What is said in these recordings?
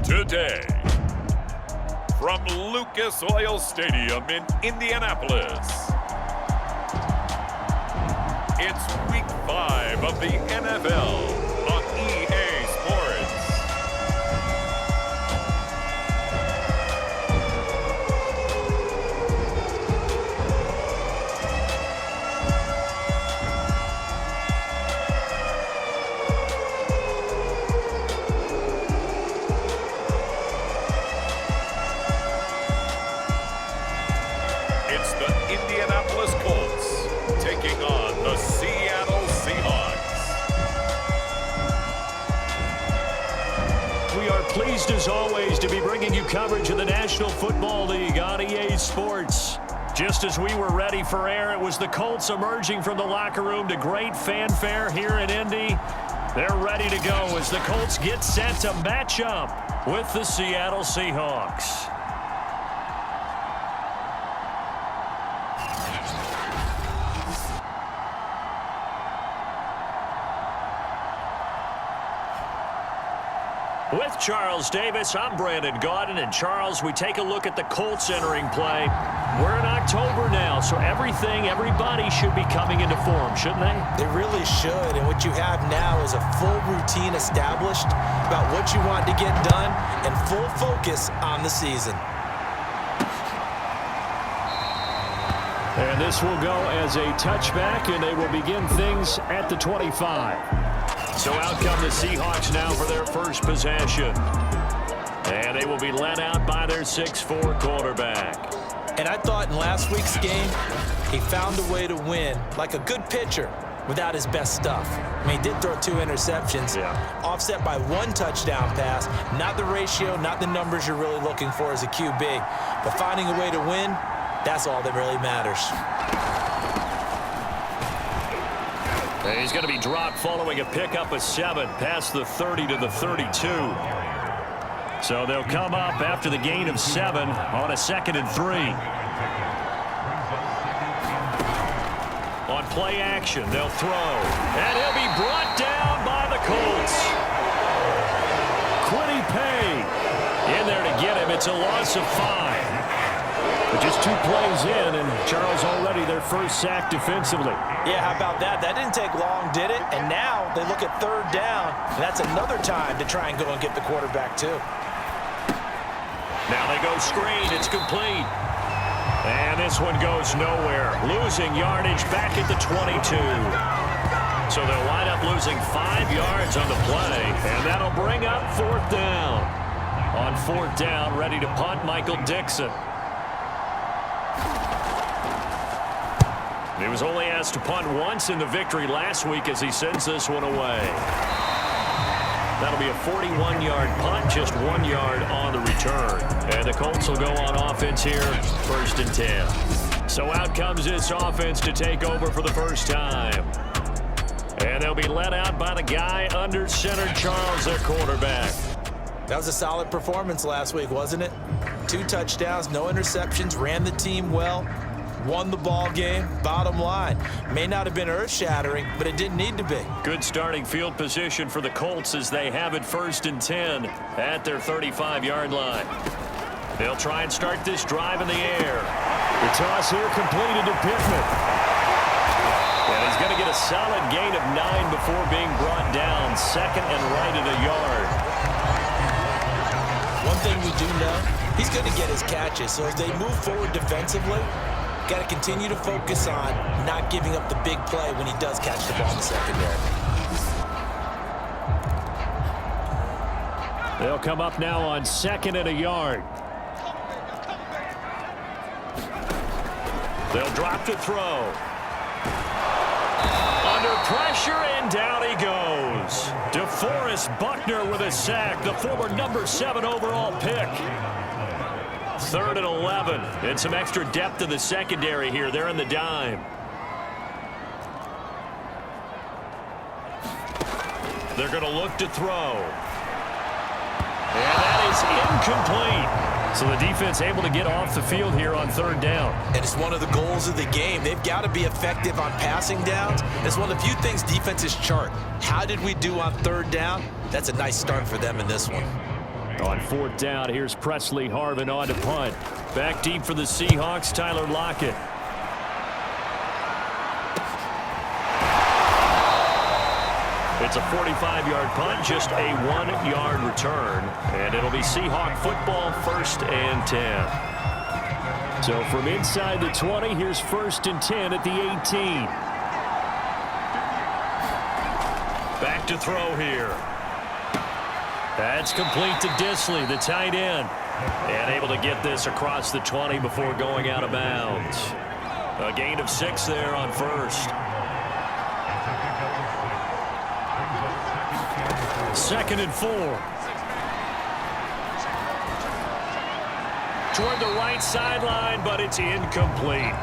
Today, from Lucas Oil Stadium in Indianapolis, it's Week 5 of the NFL on EA Sports. It's the Indianapolis Colts taking on the Seattle Seahawks. We are pleased as always to be bringing you coverage of the National Football League on EA Sports. Just as we were ready for air, it was the Colts emerging from the locker room to great fanfare here in Indy. They're ready to go as the Colts get set to match up with the Seattle Seahawks. With Charles Davis, I'm Brandon Gaudin. And Charles, we take a look at the Colts entering play. We're in October now, so everybody should be coming into form, shouldn't they? They really should, and what you have now is a full routine established about what you want to get done and full focus on the season. And this will go as a touchback, and they will begin things at the 25. So out come the Seahawks now for their first possession. And they will be led out by their 6'4" quarterback. And I thought in last week's game, he found a way to win like a good pitcher without his best stuff. I mean, he did throw 2 interceptions, offset by 1 touchdown pass. Not the ratio, not the numbers you're really looking for as a QB. But finding a way to win, that's all that really matters. And he's going to be dropped following a pickup of 7 past the 30 to the 32. So they'll come up after the gain of 7 on a 2nd and 3. On play action, they'll throw. And he'll be brought down by the Colts. Quiddy Pay in there to get him. It's a loss of 5. But just 2 plays in, and Charles already their first sack defensively. Yeah, how about that? That didn't take long, did it? And now they look at 3rd down, and that's another time to try and go and get the quarterback, too. Now they go screen. It's complete. And this one goes nowhere. Losing yardage back at the 22. So they'll wind up losing 5 yards on the play, and that'll bring up 4th down. On 4th down, ready to punt, Michael Dixon. He was only asked to punt once in the victory last week as he sends this one away. That'll be a 41-yard punt, just 1 yard on the return. And the Colts will go on offense here, 1st and 10. So out comes this offense to take over for the first time. And they'll be led out by the guy under center, Charles, their quarterback. That was a solid performance last week, wasn't it? 2 touchdowns, no interceptions, ran the team well. Won the ball game. Bottom line, may not have been earth-shattering, but it didn't need to be. Good starting field position for the Colts as they have it 1st and 10 at their 35-yard line. They'll try and start this drive in the air. The toss here completed to Pittman. And he's going to get a solid gain of 9 before being brought down. 2nd and right at a yard. One thing we do know, he's going to get his catches. So as they move forward defensively, got to continue to focus on not giving up the big play when he does catch the ball in the secondary. They'll come up now on 2nd and a yard. They'll drop to throw. Under pressure, and down he goes. DeForest Buckner with a sack, the former number 7 overall pick. 3rd and 11, and some extra depth in the secondary here. They're in the dime. They're going to look to throw. And that is incomplete. So the defense able to get off the field here on 3rd down. And it's one of the goals of the game. They've got to be effective on passing downs. It's one of the few things defenses chart. How did we do on 3rd down? That's a nice start for them in this one. On fourth down, here's Presley Harvin on to punt. Back deep for the Seahawks, Tyler Lockett. It's a 45-yard punt, just a 1-yard return. And it'll be Seahawk football, 1st and 10. So from inside the 20, here's 1st and 10 at the 18. Back to throw here. That's complete to Disley, the tight end. And able to get this across the 20 before going out of bounds. A gain of 6 there on 1st. 2nd and 4. Toward the right sideline, but it's incomplete.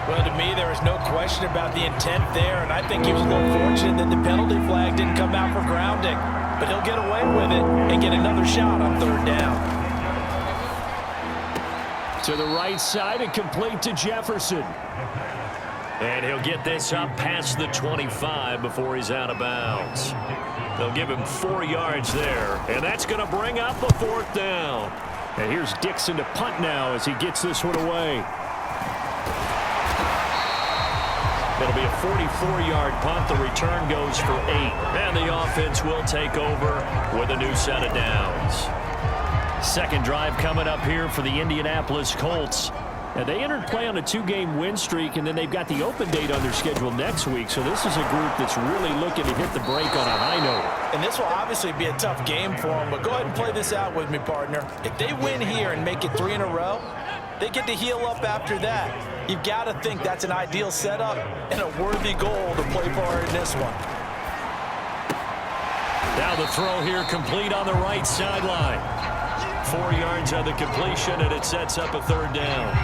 Well, to me, there is no question about the intent there, and I think he was a little fortunate that the penalty flag didn't come out for grounding. But he'll get away with it and get another shot on 3rd down. To the right side and complete to Jefferson. And he'll get this up past the 25 before he's out of bounds. They'll give him 4 yards there, and that's going to bring up a 4th down. And here's Dixon to punt now as he gets this one away. It'll be a 44-yard punt. The return goes for 8. And the offense will take over with a new set of downs. Second drive coming up here for the Indianapolis Colts. And they entered play on a 2-game win streak, and then they've got the open date on their schedule next week. So this is a group that's really looking to hit the break on a high note. And this will obviously be a tough game for them, but go ahead and play this out with me, partner. If they win here and make it 3 in a row, they get to heal up after that. You've got to think that's an ideal setup and a worthy goal to play for in this one. Now the throw here complete on the right sideline. 4 yards on the completion, and it sets up a 3rd down.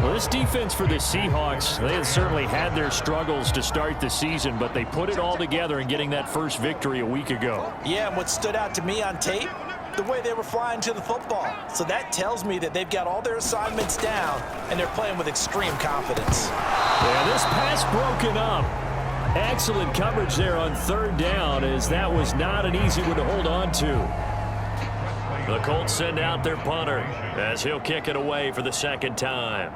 Well, this defense for the Seahawks, they have certainly had their struggles to start the season, but they put it all together in getting that first victory a week ago. Yeah, and what stood out to me on tape, the way they were flying to the football. So that tells me that they've got all their assignments down, and they're playing with extreme confidence. Yeah, this pass broken up. Excellent coverage there on 3rd down, as that was not an easy one to hold on to. The Colts send out their punter as he'll kick it away for the 2nd time.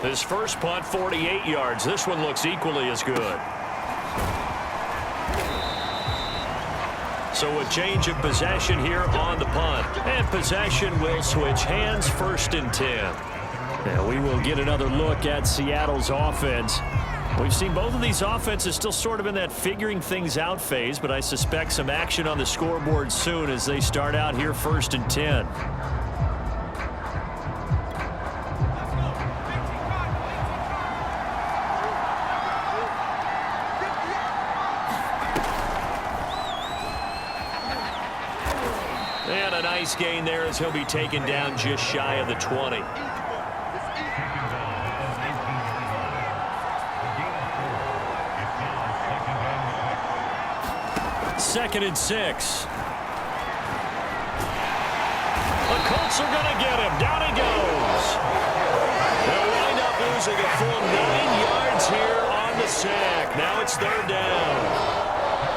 His first punt, 48 yards. This one looks equally as good. So a change of possession here on the punt. And possession will switch hands, 1st and 10. Now we will get another look at Seattle's offense. We've seen both of these offenses still sort of in that figuring things out phase, but I suspect some action on the scoreboard soon as they start out here 1st and 10. And a nice gain there as he'll be taken down just shy of the 20. Second and 6. The Colts are going to get him. Down he goes. They'll wind up losing a full 9 yards here on the sack. Now it's 3rd down.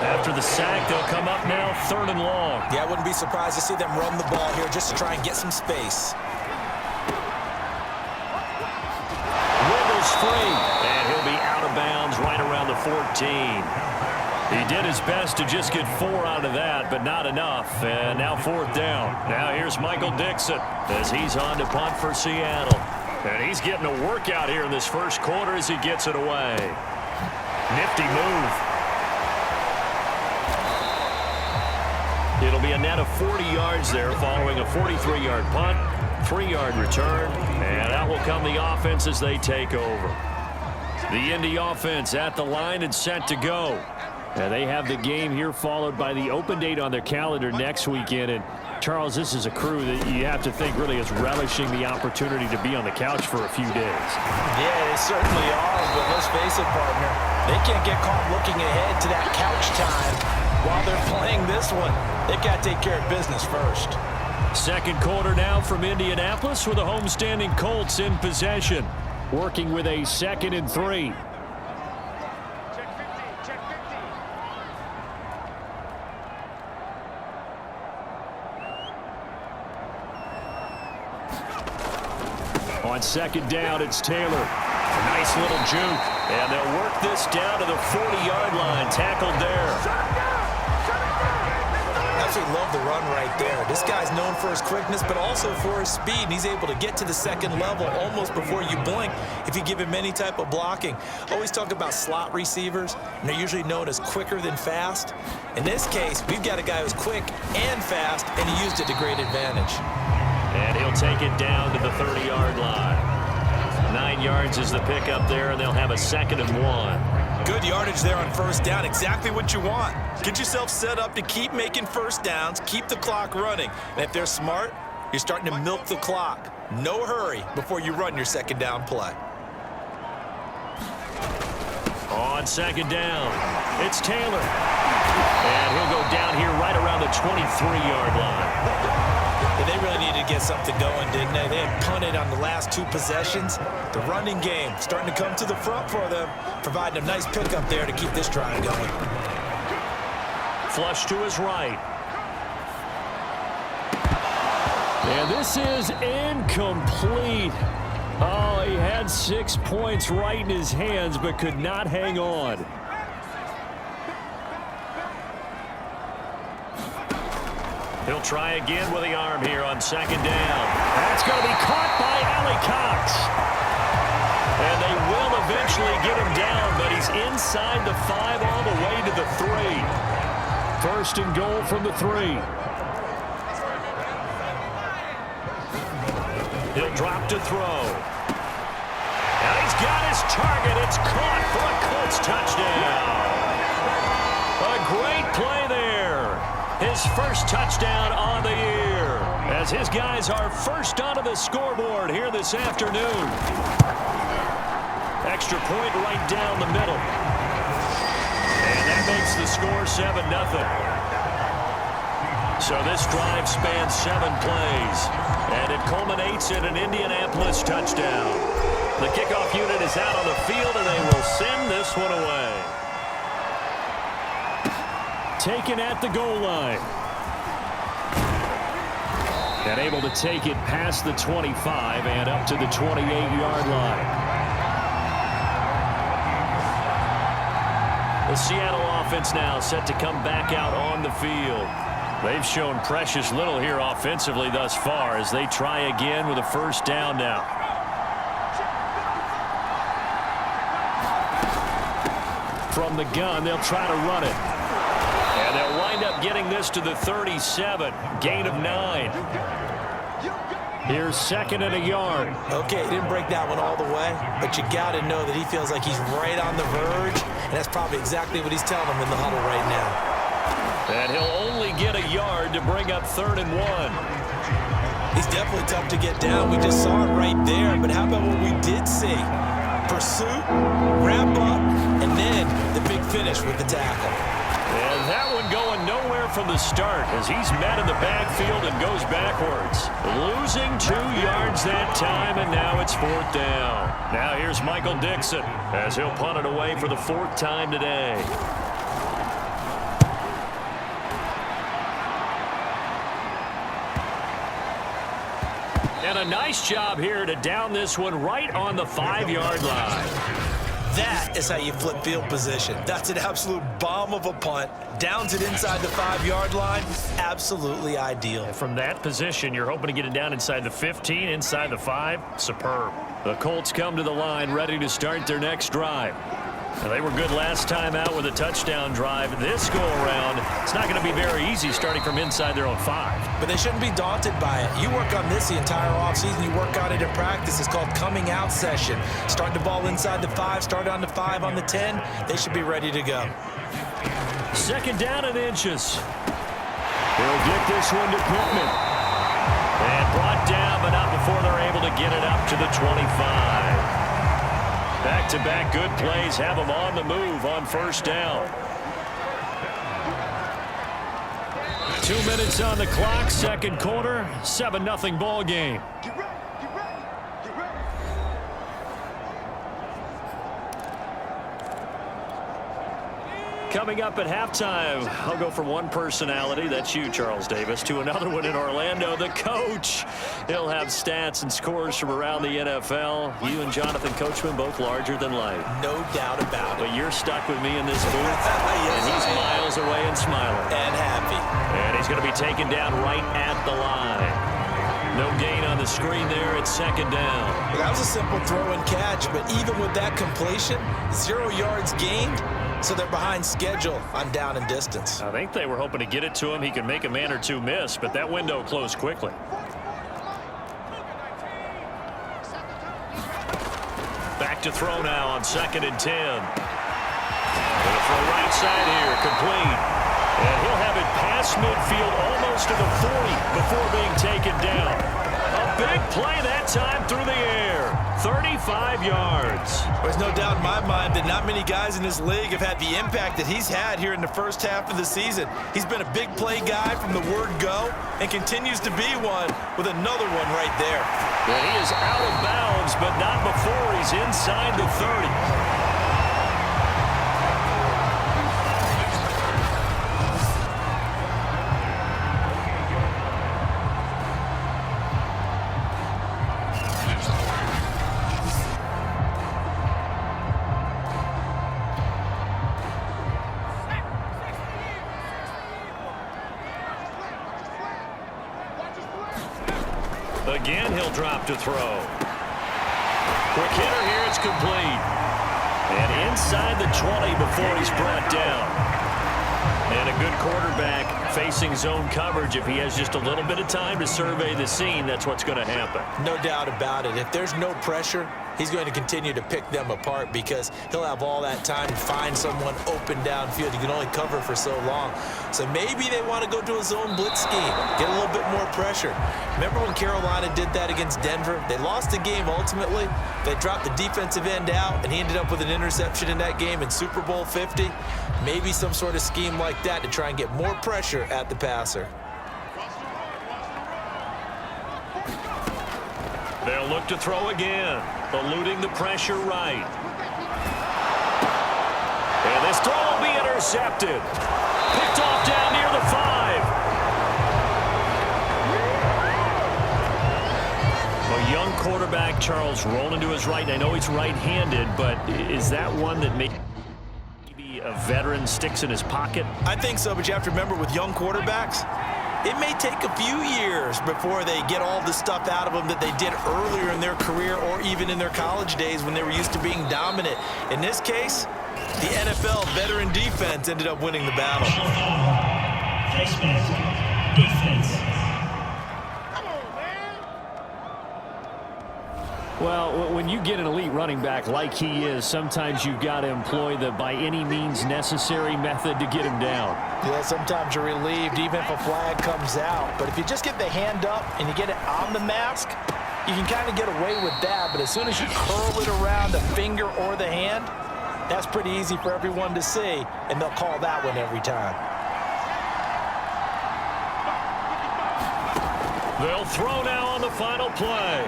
After the sack, they'll come up now 3rd and long. Yeah, I wouldn't be surprised to see them run the ball here just to try and get some space. Wiggles free, and he'll be out of bounds right around the 14. He did his best to just get 4 out of that, but not enough. And now 4th down. Now here's Michael Dixon as he's on to punt for Seattle. And he's getting a workout here in this first quarter as he gets it away. Nifty move. It'll be a net of 40 yards there following a 43-yard punt, 3-yard return, and out will come the offense as they take over. The Indy offense at the line and set to go. And they have the game here followed by the open date on their calendar next weekend. And Charles, this is a crew that you have to think really is relishing the opportunity to be on the couch for a few days. Yeah, they certainly are, but let's face it, partner. They can't get caught looking ahead to that couch time while they're playing this one. They've got to take care of business first. Second quarter now from Indianapolis with the homestanding Colts in possession, working with a 2nd and 3. On second down, it's Taylor. Nice little juke. And they'll work this down to the 40-yard line. Tackled there. Absolutely love the run right there. This guy's known for his quickness, but also for his speed. And he's able to get to the second level almost before you blink if you give him any type of blocking. Always talk about slot receivers, and they're usually known as quicker than fast. In this case, we've got a guy who's quick and fast, and he used it to great advantage. And he'll take it down to the 30-yard line. 9 yards is the pickup there, and they'll have a 2nd and 1. Good yardage there on first down. Exactly what you want. Get yourself set up to keep making first downs, keep the clock running. And if they're smart, you're starting to milk the clock. No hurry before you run your second down play. On second down, it's Taylor. And he'll go down here right around the 23-yard line. Yeah, they really needed to get something going, didn't they? They had punted on the last 2 possessions. The running game starting to come to the front for them, providing a nice pickup there to keep this drive going. Flush to his right. And this is incomplete. Oh, he had 6 points right in his hands, but could not hang on. He'll try again with the arm here on second down. That's going to be caught by Ali Cox. And they will eventually get him down, but he's inside the 5 all the way to the 3. First and goal from the 3. He'll drop to throw. And he's got his target. It's caught for a Colts touchdown. A great play there. His first touchdown on the year, as his guys are first onto the scoreboard here this afternoon. Extra point right down the middle. And that makes the score 7-0. So this drive spans 7 plays, and it culminates in an Indianapolis touchdown. The kickoff unit is out on the field, and they will send this one away. Taken at the goal line. And able to take it past the 25 and up to the 28-yard line. The Seattle offense now set to come back out on the field. They've shown precious little here offensively thus far as they try again with a first down now. From the gun, they'll try to run it. And they'll wind up getting this to the 37. Gain of 9. Here's 2nd and a yard. Okay, he didn't break that one all the way, but you got to know that he feels like he's right on the verge, and that's probably exactly what he's telling them in the huddle right now. And he'll only get a yard to bring up 3rd and 1. He's definitely tough to get down. We just saw it right there, but how about what we did see? Pursuit, wrap up, and then the big finish with the tackle. And that one going nowhere from the start as he's met in the backfield and goes backwards. Losing 2 yards that time, and now it's 4th down. Now here's Michael Dixon as he'll punt it away for the 4th time today. And a nice job here to down this one right on the 5-yard line. That is how you flip field position. That's an absolute bomb of a punt. Downs it inside the 5-yard line. Absolutely ideal. And from that position, you're hoping to get it down inside the 15, inside the 5. Superb. The Colts come to the line ready to start their next drive. Now, they were good last time out with a touchdown drive. This go-around, it's not going to be very easy starting from inside their own 5. But they shouldn't be daunted by it. You work on this the entire offseason. You work on it in practice. It's called coming out session. Start the ball inside the 5, start on the 5, on the 10. They should be ready to go. 2nd down and inches. They'll get this one to Pittman. And brought down, but not before they're able to get it up to the 25. Back-to-back good plays have them on the move on first down. 2 minutes on the clock, 2nd quarter, 7-0 ball game. Coming up at halftime, I'll go from one personality, that's you, Charles Davis, to another one in Orlando, the coach. He'll have stats and scores from around the NFL. You and Jonathan Coachman both larger than life. No doubt about it. But you're stuck with me in this booth, and he's miles away and smiling. And happy. And he's going to be taken down right at the line. No gain on the screen there. It's second down. That was a simple throw and catch, but even with that completion, 0 yards gained. So they're behind schedule on down and distance. I think they were hoping to get it to him. He could make a man or two miss, but that window closed quickly. Back to throw now on 2nd and 10. Going for a right side here, complete. And he'll have it past midfield almost to the 40 before being taken down. A big play that time through the air. 35 yards. There's no doubt in my mind that not many guys in this league have had the impact that he's had here in the first half of the season. He's been a big play guy from the word go and continues to be one with another one right there. And he is out of bounds, but not before he's inside the 30. Again, he'll drop to throw. Quick hitter here, it's complete. And inside the 20 before he's brought down. And a good quarterback facing zone coverage. If he has just a little bit of time to survey the scene, that's what's going to happen. No doubt about it. If there's no pressure, he's going to continue to pick them apart because he'll have all that time to find someone open downfield. You can only cover for so long. So maybe they want to go to a zone blitz scheme, get a little bit more pressure. Remember when Carolina did that against Denver? They lost the game ultimately. They dropped the defensive end out, and he ended up with an interception in that game in Super Bowl 50. Maybe some sort of scheme like that to try and get more pressure at the passer. They'll look to throw again, eluding the pressure right. And this throw will be intercepted. Picked off down near the 5. A young quarterback, Charles, rolling to his right. I know he's right-handed, but is that one that maybe a veteran sticks in his pocket? I think so, but you have to remember with young quarterbacks, it may take a few years before they get all the stuff out of them that they did earlier in their career or even in their college days when they were used to being dominant. In this case, the NFL veteran defense ended up winning the battle. Defense. Well, when you get an elite running back like he is, sometimes you've got to employ the by any means necessary method to get him down. Yeah, sometimes you're relieved even if a flag comes out. But if you just get the hand up and you get it on the mask, you can kind of get away with that. But as soon as you curl it around the finger or the hand, that's pretty easy for everyone to see, and they'll call that one every time. They'll throw now on the final play.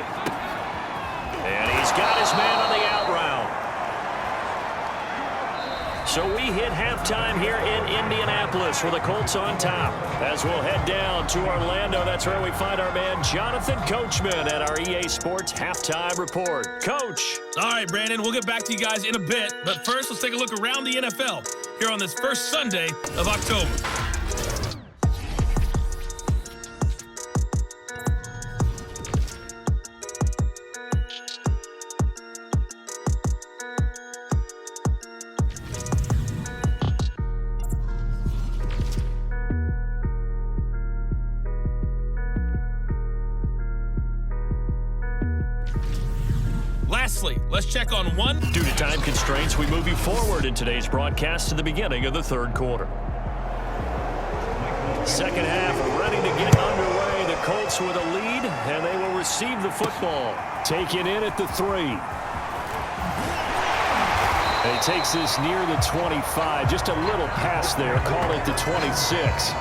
And he's got his man on the out route. So we hit halftime here in Indianapolis with the Colts on top. As we'll head down to Orlando, that's where we find our man Jonathan Coachman at our EA Sports Halftime Report. Coach. All right, Brandon, we'll get back to you guys in a bit. But first, let's take a look around the NFL here on this first Sunday of October. Lastly, let's check on one. Due to time constraints, we move you forward in today's broadcast to the beginning of the third quarter. Second half ready to get underway. The Colts with a lead, and they will receive the football. Taken in at the 3. And he takes this near the 25. Just a little pass there. Call it the 26.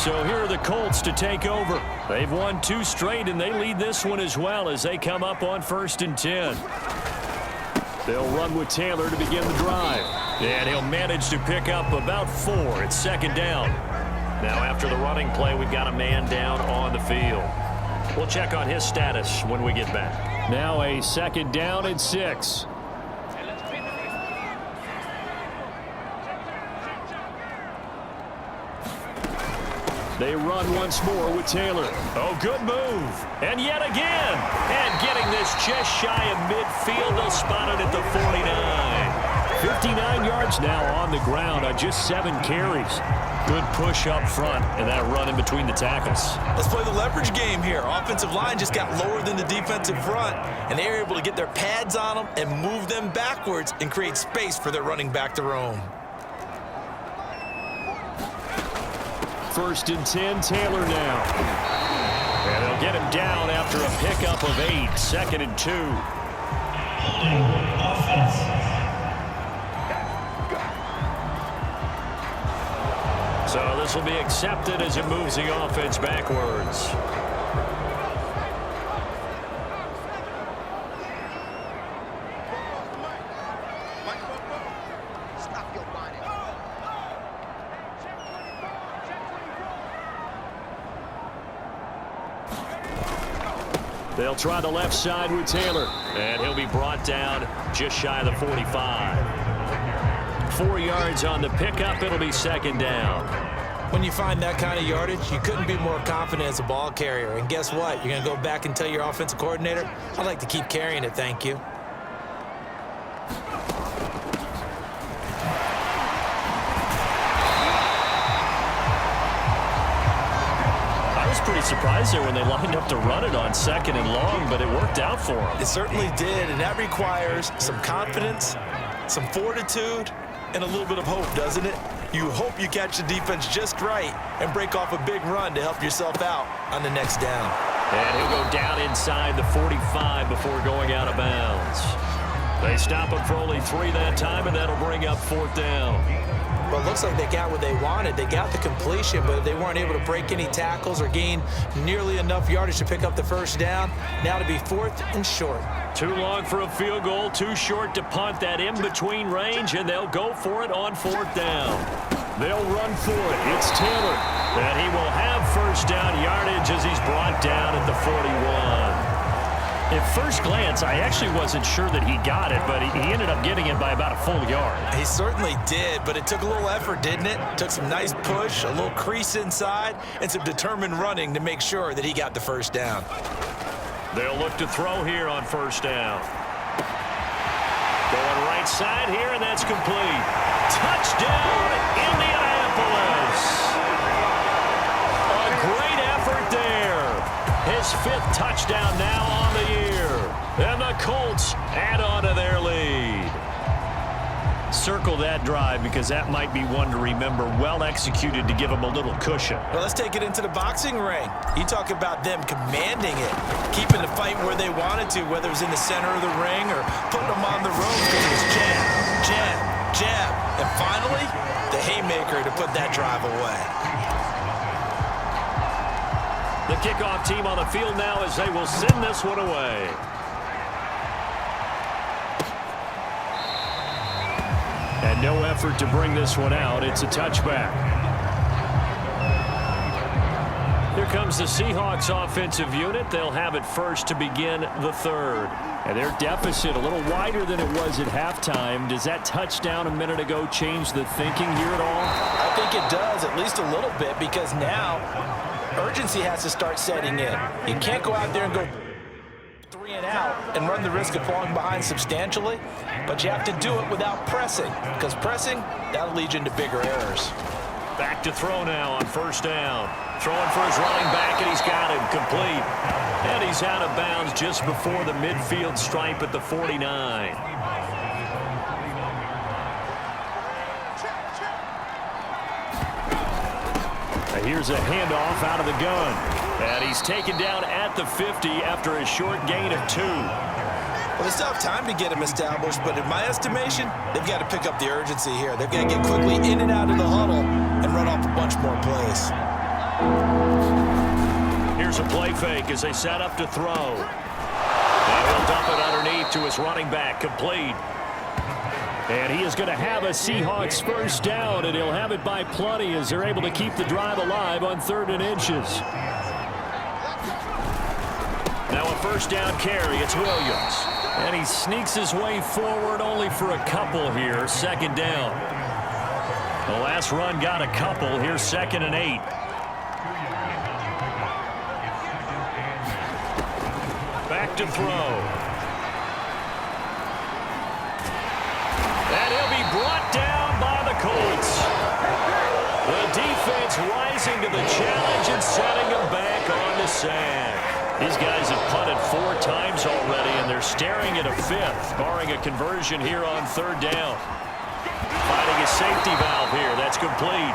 So here are the Colts to take over. They've won 2 straight, and they lead this one as well as they come up on 1st and 10. They'll run with Taylor to begin the drive. And he'll manage to pick up about 4. It's second down. Now after the running play, we've got a man down on the field. We'll check on his status when we get back. Now a second down and 6. They run once more with Taylor. Oh, good move. And yet again. And getting this just shy of midfield. They'll spot it at the 49. 59 yards now on the ground on just 7 carries. Good push up front and that run in between the tackles. Let's play the leverage game here. Offensive line just got lower than the defensive front, and they were able to get their pads on them and move them backwards and create space for their running back to roam. First and 10, Taylor now. And they'll get him down after a pickup of 8. Second and 2. So this will be accepted as it moves the offense backwards. They'll try the left side with Taylor, and he'll be brought down just shy of the 45. 4 yards on the pickup. It'll be second down. When you find that kind of yardage, you couldn't be more confident as a ball carrier. And guess what? You're going to go back and tell your offensive coordinator, I'd like to keep carrying it, thank you. Pretty surprised there when they lined up to run it on second and long, but it worked out for them. It certainly did, and that requires some confidence, some fortitude, and a little bit of hope, doesn't it? You hope you catch the defense just right and break off a big run to help yourself out on the next down. And he'll go down inside the 45 before going out of bounds. They stop him for only 3 that time, and that'll bring up 4th down. Well, it looks like they got what they wanted. They got the completion, but they weren't able to break any tackles or gain nearly enough yardage to pick up the first down. Now to be 4th and short. Too long for a field goal, too short to punt. That in-between range, and they'll go for it on 4th down. They'll run for it. It's Taylor. And he will have first down yardage as he's brought down at the 41. At first glance, I actually wasn't sure that he got it, but he ended up getting it by about a full yard. He certainly did, but it took a little effort, didn't it? Took some nice push, a little crease inside, and some determined running to make sure that he got the first down. They'll look to throw here on first down. Going right side here, and that's complete. Touchdown, Indianapolis! A great effort there. His 5th touchdown now on the year. And the Colts add on to their lead. Circle that drive because that might be one to remember. Well executed to give them a little cushion. Well, let's take it into the boxing ring. You talk about them commanding it, keeping the fight where they wanted to, whether it was in the center of the ring or putting them on the ropes because it was jab, jab, jab. And finally, the haymaker to put that drive away. The kickoff team on the field now as they will send this one away. And no effort to bring this one out. It's a touchback. Here comes the Seahawks offensive unit. They'll have it first to begin the 3rd. And their deficit a little wider than it was at halftime. Does that touchdown a minute ago change the thinking here at all? I think it does, at least a little bit, because now urgency has to start setting in. You can't go out there and go 3 and out and run the risk of falling behind substantially, but you have to do it without pressing, because pressing, that'll lead you into bigger errors. Back to throw now on first down. Throwing for his running back, and he's got him complete. And he's out of bounds just before the midfield stripe at the 49. Here's a handoff out of the gun. And he's taken down at the 50 after a short gain of 2. Well, they still have time to get him established, but in my estimation, they've got to pick up the urgency here. They've got to get quickly in and out of the huddle and run off a bunch more plays. Here's a play fake as they set up to throw. And he'll dump it underneath to his running back, complete. And he is going to have a Seahawks first down, and he'll have it by plenty as they're able to keep the drive alive on 3rd and inches. Now a first down carry. It's Williams. And he sneaks his way forward only for a couple here. 2nd down. The last run got a couple. Here's 2nd and 8. Back to throw. And he'll be brought down by the Colts. The defense rising to the challenge and setting him back on the sand. These guys have punted 4 times already, and they're staring at a 5th, barring a conversion here on 3rd down. Finding a safety valve here. That's complete.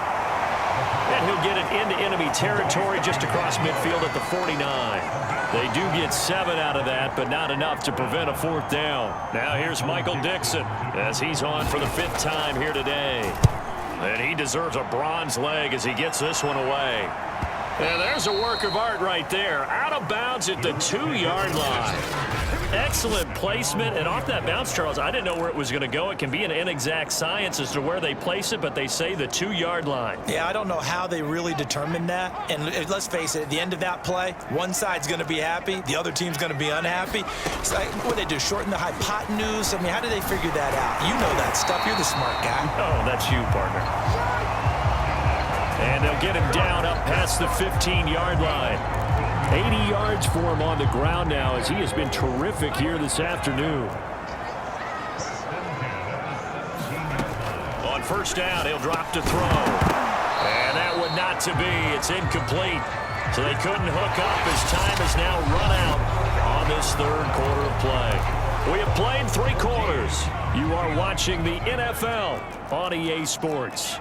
And he'll get it into enemy territory just across midfield at the 49. They do get 7 out of that, but not enough to prevent a 4th down. Now here's Michael Dixon as he's on for the 5th time here today. And he deserves a bronze leg as he gets this one away. And there's a work of art right there. Out of bounds at the 2-yard line. Excellent placement. And off that bounce, Charles, I didn't know where it was going to go. It can be an inexact science as to where they place it, but they say the 2-yard line. Yeah, I don't know how they really determined that. And let's face it, at the end of that play, one side's going to be happy, the other team's going to be unhappy. It's like, what do they do, shorten the hypotenuse? I mean, how do they figure that out? You know that stuff. You're the smart guy. Oh, that's you, partner. And they'll get him down up past the 15-yard line. 80 yards for him on the ground now as he has been terrific here this afternoon. On 1st down, he'll drop to throw. And that one not to be. It's incomplete. So they couldn't hook up as time has now run out on this 3rd quarter of play. We have played 3 quarters. You are watching the NFL on EA Sports.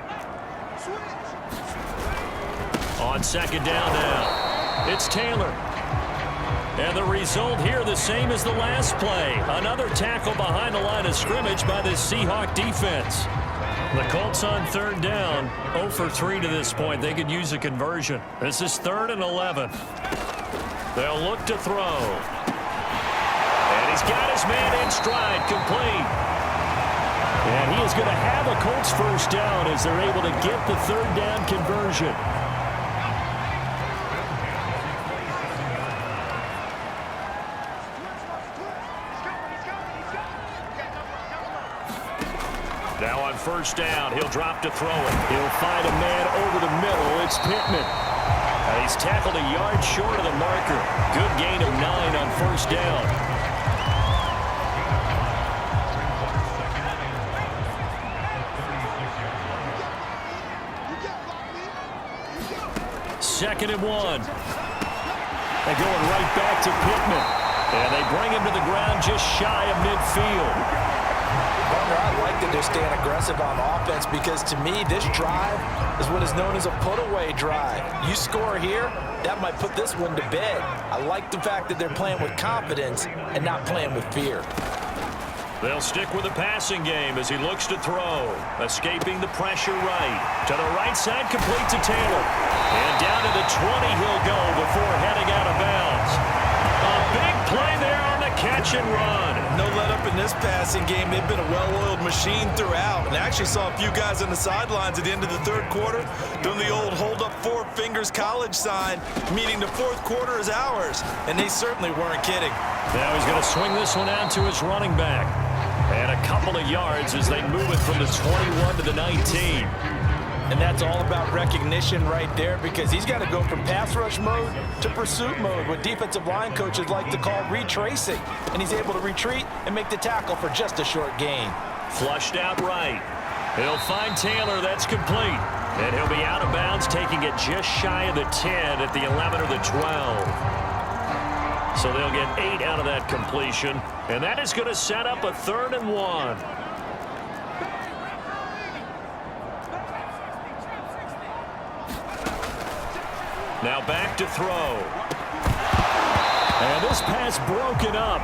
On 2nd down now, it's Taylor. And the result here the same as the last play. Another tackle behind the line of scrimmage by the Seahawks defense. The Colts on 3rd down, 0 for 3 to this point. They could use a conversion. This is 3rd and 11. They'll look to throw. And he's got his man in stride, complete. And he is going to have a Colts first down as they're able to get the 3rd down conversion. Now on 1st down, he'll drop to throw it. He'll find a man over the middle. It's Pittman. And he's tackled a yard short of the marker. Good gain of 9 on 1st down. Second and 1. They're going right back to Pittman. And they bring him to the ground just shy of midfield. I like that they're staying aggressive on offense because, to me, this drive is what is known as a put-away drive. You score here, that might put this one to bed. I like the fact that they're playing with confidence and not playing with fear. They'll stick with the passing game as he looks to throw. Escaping the pressure right. To the right side, complete to Taylor. And down to the 20 he'll go before heading out of bounds. A big play there on the catch and run. No let up in this passing game. They've been a well-oiled machine throughout. And I actually saw a few guys on the sidelines at the end of the 3rd quarter doing the old hold up 4 fingers college sign, meaning the 4th quarter is ours. And they certainly weren't kidding. Now he's going to swing this one out to his running back. And a couple of yards as they move it from the 21 to the 19. And that's all about recognition right there because he's got to go from pass rush mode to pursuit mode, what defensive line coaches like to call retracing. And he's able to retreat and make the tackle for just a short gain. Flushed out right. He'll find Taylor. That's complete. And he'll be out of bounds, taking it just shy of the 10 at the 11 or the 12. So they'll get 8 out of that completion. And that is going to set up a 3rd and 1. Now back to throw. And this pass broken up.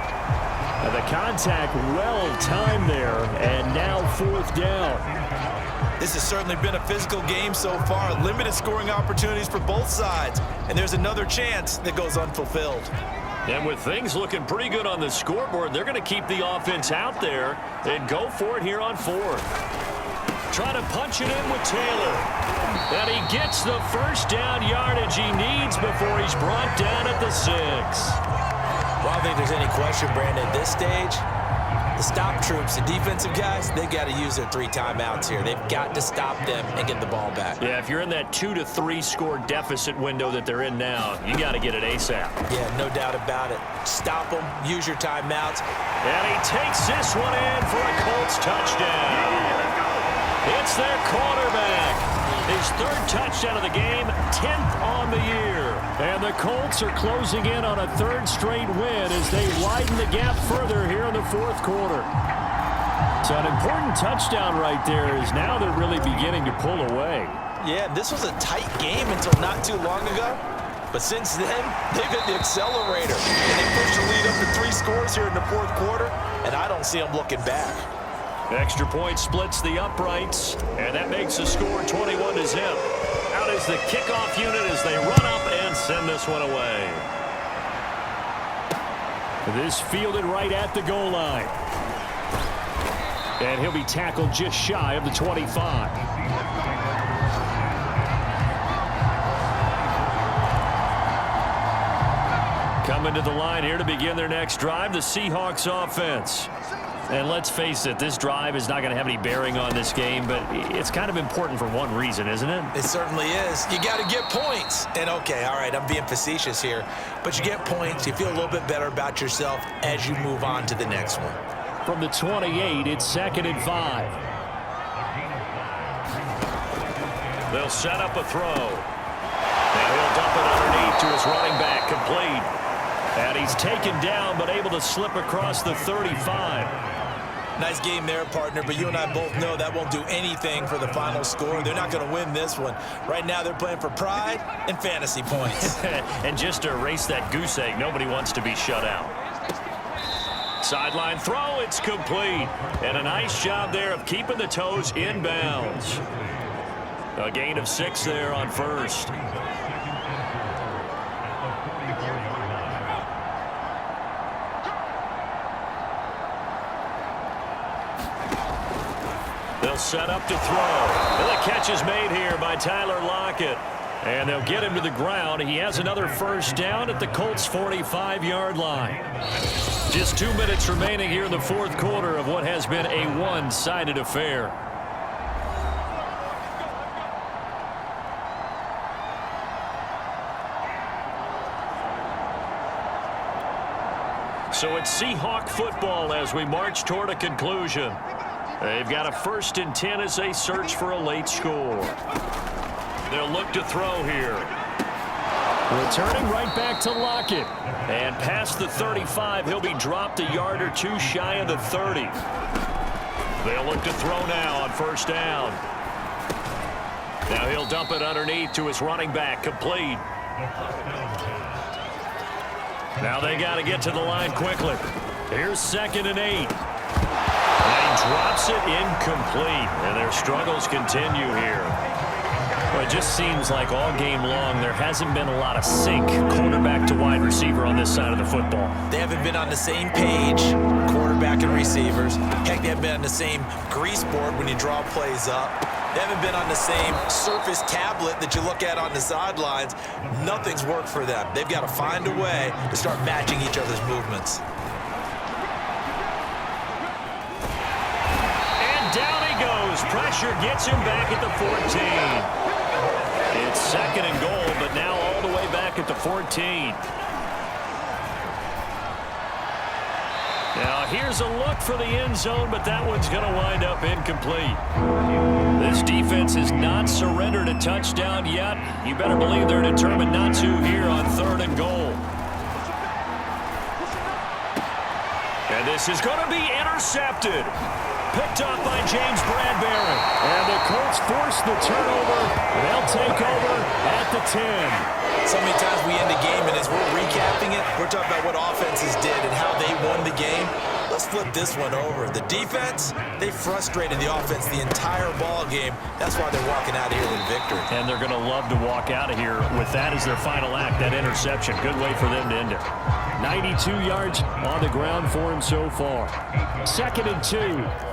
And the contact well timed there. And now 4th down. This has certainly been a physical game so far. Limited scoring opportunities for both sides. And there's another chance that goes unfulfilled. And with things looking pretty good on the scoreboard, they're going to keep the offense out there and go for it here on fourth. Trying to punch it in with Taylor. And he gets the first down yardage he needs before he's brought down at the 6. Well, I don't think there's any question, Brandon, at this stage, the stop troops, the defensive guys, they got to use their 3 timeouts here. They've got to stop them and get the ball back. Yeah, if you're in that 2 to 3 score deficit window that they're in now, you got to get it ASAP. Yeah, no doubt about it. Stop them, use your timeouts. And he takes this one in for a Colts touchdown. It's their quarterback. His 3rd touchdown of the game, 10th on the year. And the Colts are closing in on a 3rd straight win as they widen the gap further here in the 4th quarter. So an important touchdown right there is now they're really beginning to pull away. Yeah, this was a tight game until not too long ago. But since then, they've hit the accelerator. And they pushed the lead up to 3 scores here in the 4th quarter, and I don't see them looking back. Extra point splits the uprights, and that makes the score 21-0. Out is the kickoff unit as they run up and send this one away. This fielded right at the goal line. And he'll be tackled just shy of the 25. Coming to the line here to begin their next drive, the Seahawks offense. And let's face it, this drive is not going to have any bearing on this game, but it's kind of important for one reason, isn't it? It certainly is. You got to get points. And, okay, all right, I'm being facetious here, but you get points, you feel a little bit better about yourself as you move on to the next one. From the 28, it's 2nd and 5. They'll set up a throw. And he'll dump it underneath to his running back, complete. And he's taken down, but able to slip across the 35. Nice game there, partner, but you and I both know that won't do anything for the final score. They're not going to win this one. Right now, they're playing for pride and fantasy points. And just to erase that goose egg, nobody wants to be shut out. Sideline throw, it's complete. And a nice job there of keeping the toes in bounds. A gain of 6 there on 1st. They'll set up to throw. And the catch is made here by Tyler Lockett. And they'll get him to the ground. He has another first down at the Colts' 45-yard line. Just 2 minutes remaining here in the 4th quarter of what has been a one-sided affair. So it's Seahawk football as we march toward a conclusion. They've got a 1st and 10 as they search for a late score. They'll look to throw here. Returning right back to Lockett. And past the 35, he'll be dropped a yard or 2 shy of the 30. They'll look to throw now on 1st down. Now he'll dump it underneath to his running back, complete. Now they got to get to the line quickly. Here's 2nd and 8. And he drops it incomplete. And their struggles continue here. Well, it just seems like all game long there hasn't been a lot of sync quarterback to wide receiver on this side of the football. They haven't been on the same page, quarterback and receivers. Heck, they haven't been on the same grease board when you draw plays up. They haven't been on the same surface tablet that you look at on the sidelines. Nothing's worked for them. They've got to find a way to start matching each other's movements. And down he goes. Pressure gets him back at the 14. It's 2nd and goal, but now all the way back at the 14. Now here's a look for the end zone, but that one's going to wind up incomplete. This defense has not surrendered a touchdown yet. You better believe they're determined not to here on 3rd and goal. And this is going to be intercepted. Picked up by James Bradbury. And the Colts force the turnover. They'll take over at the 10. So many times we end the game, and as we're recapping it, we're talking about what offenses did and how they won the game. Let's flip this one over. The defense, they frustrated the offense the entire ball game. That's why they're walking out of here with victory. And they're going to love to walk out of here with that as their final act, that interception. Good way for them to end it. 92 yards on the ground for him so far. 2nd and 2.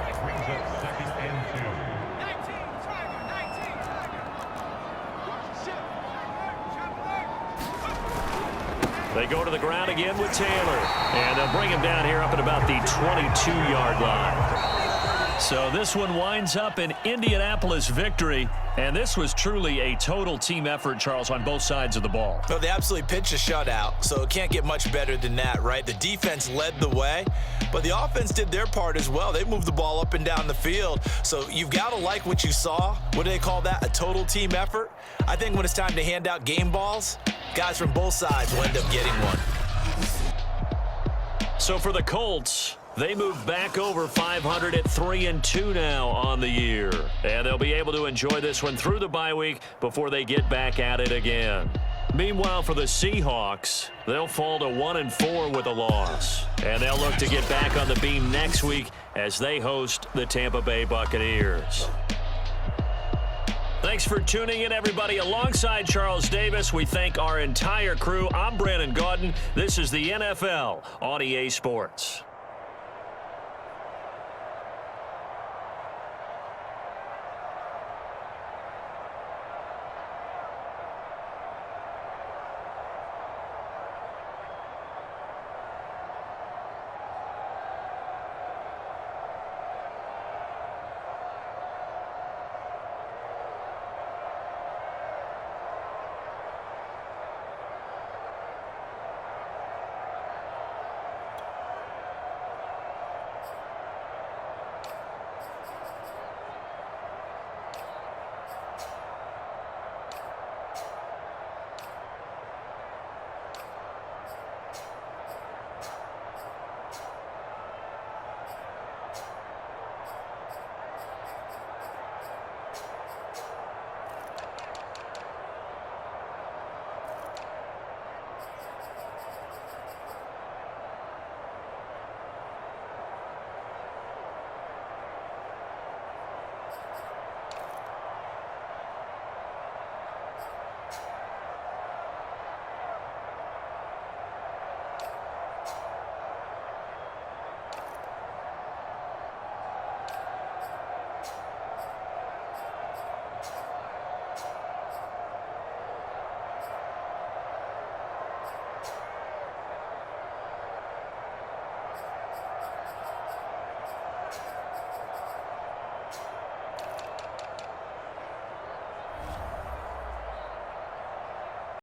They go to the ground again with Taylor. And they'll bring him down here up at about the 22-yard line. So this one winds up an Indianapolis victory. And this was truly a total team effort, Charles, on both sides of the ball. Well, they absolutely pitched a shutout, so it can't get much better than that, right? The defense led the way, but the offense did their part as well. They moved the ball up and down the field, so you've got to like what you saw. What do they call that? A total team effort? I think when it's time to hand out game balls, guys from both sides will end up getting one. So for the Colts, they move back over 500 at 3-2 now on the year. And they'll be able to enjoy this one through the bye week before they get back at it again. Meanwhile, for the Seahawks, they'll fall to 1-4 with a loss. And they'll look to get back on the beam next week as they host the Tampa Bay Buccaneers. Thanks for tuning in, everybody. Alongside Charles Davis, we thank our entire crew. I'm Brandon Gaudin. This is the NFL on EA Sports.